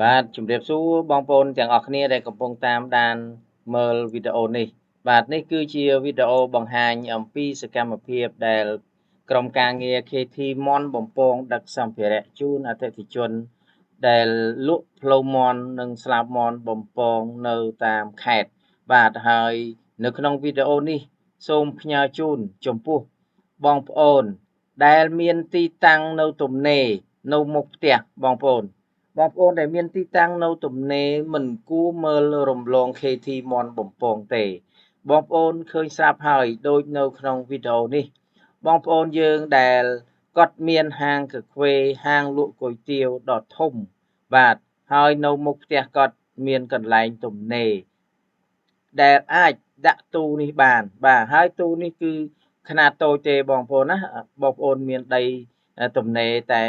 បាទជំរាបសួរបងប្អូនទាំងអស់គ្នាដែលកំពុងតាមដានមើលវីដេអូនេះបាទនេះគឺជាវីដេអូបង្ហាញអំពីសកម្មភាពដែលក្រុមការងារ KT Mon បំពងដឹកសម្ភារៈជូនអតិថិជនដែលលក់ផ្លូវមាន់និងស្លាបមាន់បំពងនៅតាមខេត្តបាទហើយនៅក្នុងវីដេអូនេះសូមផ្ញើជូនចំពោះបងប្អូនដែលមានទីតាំងនៅទំនេរនៅមុខផ្ទះបងប្អូនដែលមានទីតាំងនៅទំនេរមិនគួរមើលរំលង KT Mon បំពងទេបងប្អូនឃើញស្រាប់ហើយដូចនៅក្នុងវីដេអូនេះបងប្អូនយើងដែលគាត់មានហាងកាហ្វេហាងលក់គុយទាវដ៏ធំបាទហើយនៅមុខផ្ទះគាត់មានកន្លែងទំនេរដែលអាចដាក់ទូនេះបានបាទហើយទូនេះគឺខ្នាតតូចទេបងប្អូនណាបងប្អូនមានដីទំនេរតែ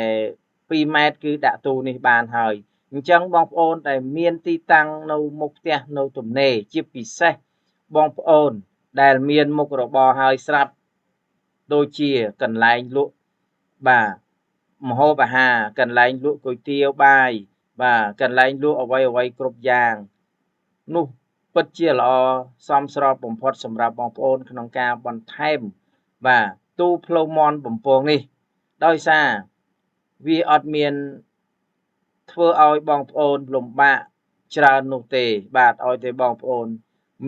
2ម៉ែត្រគឺដាក់ទូនេះបានហើយអញ្ចឹងបងប្អូនដែលមានទីតាំងនៅមុខផ្ទះនៅទំនេរជាពិសេសបងប្អូនដែលមានមុខរបរហើយស្រាប់ដូចជាកន្លែងលក់បាទម្ហូបអាហារកន្លែងលក់គុយទាវបាយបាទកន្លែងលក់អ្វីគ្រប់យ៉ាងនោះពិតជាល្អសមស្របបំផុតសម្រាប់បងប្អូនក្នុងការបន្ថែមបាទទូផ្លូវមាន់បំពងនេះដោយសារវាអត់មានធ្វើឲ្យបងប្អូនលំបាកច្រើននោះទេបាទឲ្យតែបងប្អូន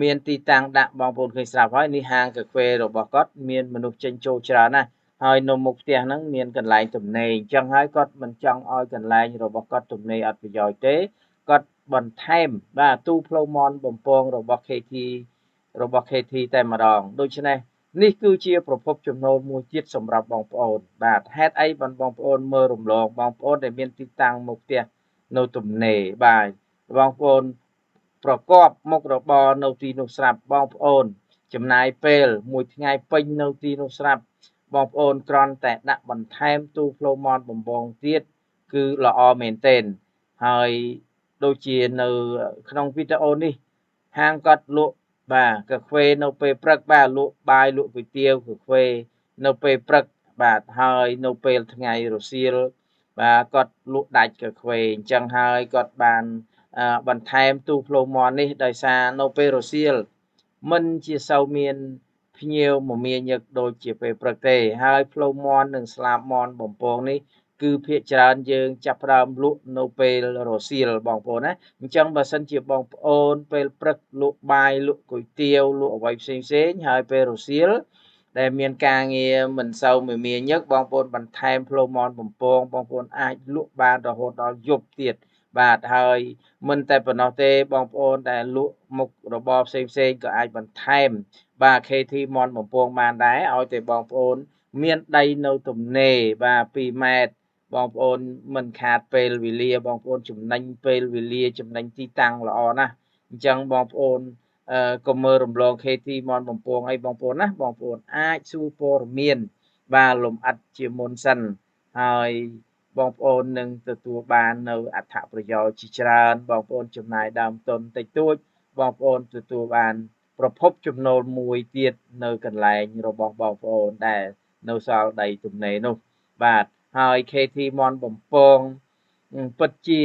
មានទីតាំងដាក់បងប្អូនឃើញស្រាប់ហើយនេះហាងកាហ្វេរបស់គាត់មានមនុស្សចេញចូលច្រើនណាស់ហើយនៅមុខផ្ទះហ្នឹងមានកន្លែងទំនេរអញ្ចឹងហើយគាត់មិនចង់ឲ្យកន្លែងរបស់គាត់ទំនេរអត់ប្រយោជន៍ទេគាត់បន្ថែមបាទទូផ្លូវមាន់បំពងរបស់ KT តែម្ដងដូច្នេះនេះគឺជាប្រភពចំណូលមួយទៀតសម្រាប់បងប្អូនបាទហេតុអីបានបងប្អូនមើលរំលងបងប្អូនដែលមានទីតាំងមុខផ្ទះនៅទំនេរបាទបងប្អូនប្រកបមុខរបរនៅទីនោះស្រាប់បងប្អូនចំណាយពេលមួយថ្ងៃពេញនៅទីនោះស្រាប់បងប្អូនគ្រាន់តែដាក់បន្ថែមទូផ្លូវមាន់បំពងទៀតគឺល្អមែនទែនហើយដូចជានៅក្នុងវីដេអូនេះហាងគាត់លក់បាទកាហ្វេនៅពេលព្រឹកបាទលក់បាយលក់គុយទាវកាហ្វេនៅពេលព្រឹកបាទហើយនៅពេលថ្ងៃរសៀលបាទគាត់លក់ដាច់កាហ្វេអញ្ចឹងហើយគាត់បានបន្ថែមទូផ្លូវមាន់នេះដោយសារនៅពេលរសៀលមិនជាសូវមានភ្ញៀវមមាញឹកដូចជាពេលព្រឹកទេហើយផ្លូវមាន់និងស្លាបមាន់បំពងនេះគឺភាគច្រើនយើងចាប់ផ្ដើមលក់នៅពេលរសៀលបងប្អូនណាអញ្ចឹងបើសិនជាបងប្អូនពេលព្រឹកលក់បាយលក់គុយទាវលក់អ្វីផ្សេងហើយពេលរសៀលដែលមានការងារមិនសូវមមាញឹកបងប្អូនបន្ថែមផ្លូវមាន់បំពងបងប្អូនអាចលក់បានរហូតដល់យប់ទៀតបាទហើយមិនតែប៉ុណ្ណោះទេបងប្អូនដែលលក់មុខរបរផ្សេងក៏អាចបន្ថែមបាទ KT Mon បំពងបានដែរឲ្យតែបងប្អូនមានដីនៅទំនេរបាទ2ម៉ែត្របងប្អូនមិនខាតពេលវេលាបងប្អូនចំណេញពេលវេលាចំណេញទីតាំងល្អណាស់អញ្ចឹងបងប្អូនកុំមើលរំលង KT Mon បំពងអីបងប្អូនណាបងប្អូនអាចសួរព័ត៌មានបាទលំអិតជាមុនសិនហើយបងប្អូននឹងទទួលបាននៅអត្ថប្រយោជន៍ជាច្រើនបងប្អូនចំណាយដើមទុនតិចតួចបងប្អូនទទួលបានប្រភពចំណូលមួយទៀតនៅកន្លែងរបស់បងប្អូនដែលនៅសល់ដីទំនេរនោះបាទហើយ KT Mon បំពងពិតជា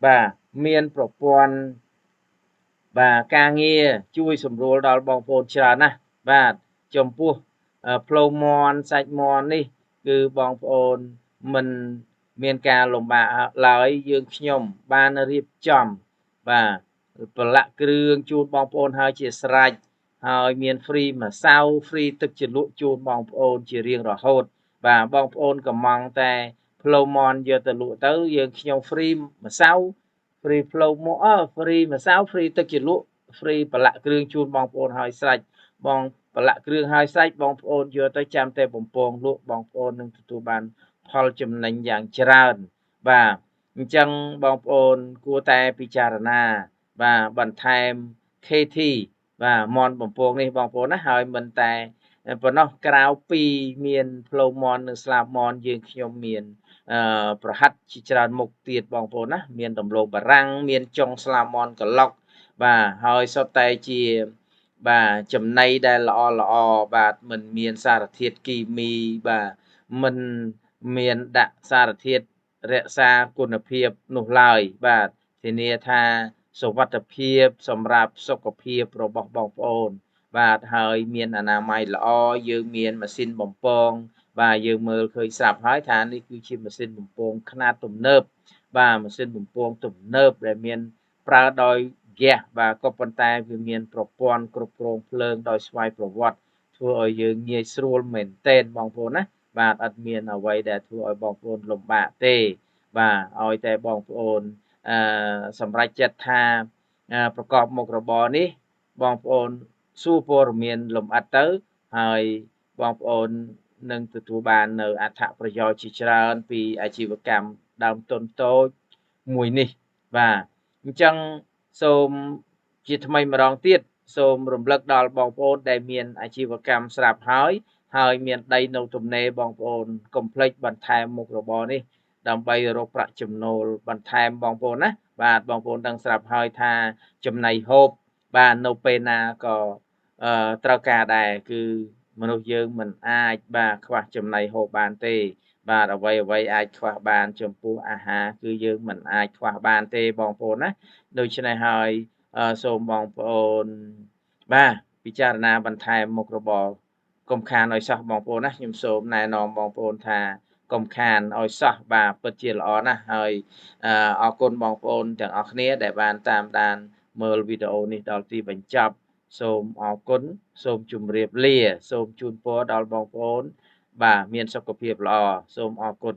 បាទមានប្រព័ន្ធបាទការងារជួយសម្រួលដល់បងប្អូនច្រើនណាស់បាទចំពោះផ្លូវមាន់សាច់មាន់នេះគឺបងប្អូនមិនមានការលំបាកឡើយយើងខ្ញុំបានរៀបចំបាទប្រឡាក់គ្រឿងជូនបងប្អូនហើយជាស្រេចហើយមានហ្វ្រីម្សៅហ្វ្រីទឹកជ្រលក់ជូនបងប្អូនជារៀងរហូតបាទបងប្អូនកំងតែផ្លូវមាន់យកទៅលក់ទៅយើងខ្ញុំហ្វ្រីម្សៅហ្វ្រីផ្លូវមាន់ហ្វ្រីម្សៅហ្វ្រីទឹកជ្រលក់ហ្វ្រីប្រឡាក់គ្រឿងជូនបងប្អូនហើយស្រេចបងប្រឡាក់គ្រឿងហើយស្រេចបងប្អូនយកទៅចាំតែបំពងលក់បងប្អូននឹងទទួលបានផលចំណេញយ៉ាងច្រើនបាទអញ្ចឹងបងប្អូនគួរតែពិចារណាបាទបន្ថែម KT បាទមន់បំពងនេះបងប្អូនណាហើយមិនតែប៉ុណ្ណោះក្រៅពីមានផ្លូវមន់និងស្លាបមន់យើងខ្ញុំមានប្រហិតជាច្រើនមុខទៀតបងប្អូនណាមានដំឡូងបារាំងមានចុងស្លាមន់ក្លុកបាទហើយសុទ្ធតែជាបាទចំណីដែលល្អបាទមិនមានសារធាតុគីមីបាទមិនមានដាក់សារធាតុរក្សាគុណភាពនោះឡើយបាទ ធានាថាសុវត្ថិភាពសម្រាប់សុខភាពរបស់បងប្អូនបាទហើយមានអនាម័យល្អយើងមានម៉ាស៊ីនបំពងបាទយើងមើលឃើញស្រាប់ហើយថានេះគឺជាម៉ាស៊ីនបំពងខ្នាតទំនើបបាទម៉ាស៊ីនបំពងទំនើបដែលមានប្រើដោយហ្គាសបាទក៏ប៉ុន្តែវាមានប្រព័ន្ធគ្រប់គ្រងភ្លើងដោយស្វ័យប្រវត្តិធ្វើឲ្យយើងងាយស្រួលមែនទែនបងប្អូនណាបាទអត់មានអ្វីដែលធ្វើឲ្យបងប្អូនលំបាកទេបាទឲ្យតែបងប្អូនសម្រេចចិត្តថាប្រកបមុខរបរនេះបងប្អូនសួរព័ត៌មានលម្អិតទៅហើយបងប្អូននឹងទទួលបាននៅអត្ថប្រយោជន៍ជាច្រើនពីអាជីវកម្មដើមទុនតូចមួយនេះបាទអញ្ចឹងសូមជាថ្មីម្ដងទៀតសូមរំលឹកដល់បងប្អូនដែលមានអាជីវកម្មស្រាប់ហើយមានដីនៅទំនេរបងប្អូនកុំភ្លេចបន្ថែមមុខរបរនេះដើម្បីរកប្រាក់ចំណូលបន្ថែមបងប្អូនណាបាទបងប្អូនដឹងស្រាប់ហើយថាចំណៃហូបបាទនៅពេលណាក៏ត្រូវការដែរគឺមនុស្សយើងមិនអាចបាទខ្វះចំណីហូបបានទេបាទអ្វីអាចខ្វះបានចំពោះអាហារគឺយើងមិនអាចខ្វះបានទេបងប្អូនណាដូច្នេះហើយសូមបងប្អូនបាទពិចារណាបន្ថែមមុខរបរកុំខានឲ្យសោះបងប្អូនណាខ្ញុំសូមណែនាំបងប្អូនថាកុំខានឲ្យសោះបាទពិតជាល្អណាស់ហើយអរគុណបងប្អូនទាំងអស់គ្នាដែលបានតាមដានមើលវីដេអូនេះដល់ទីបញ្ចប់សូមអរគុណសូមជម្រាបលាសូមជូនពរដល់បងប្អូនបាទមានសុខភាពល្អសូមអរគុណ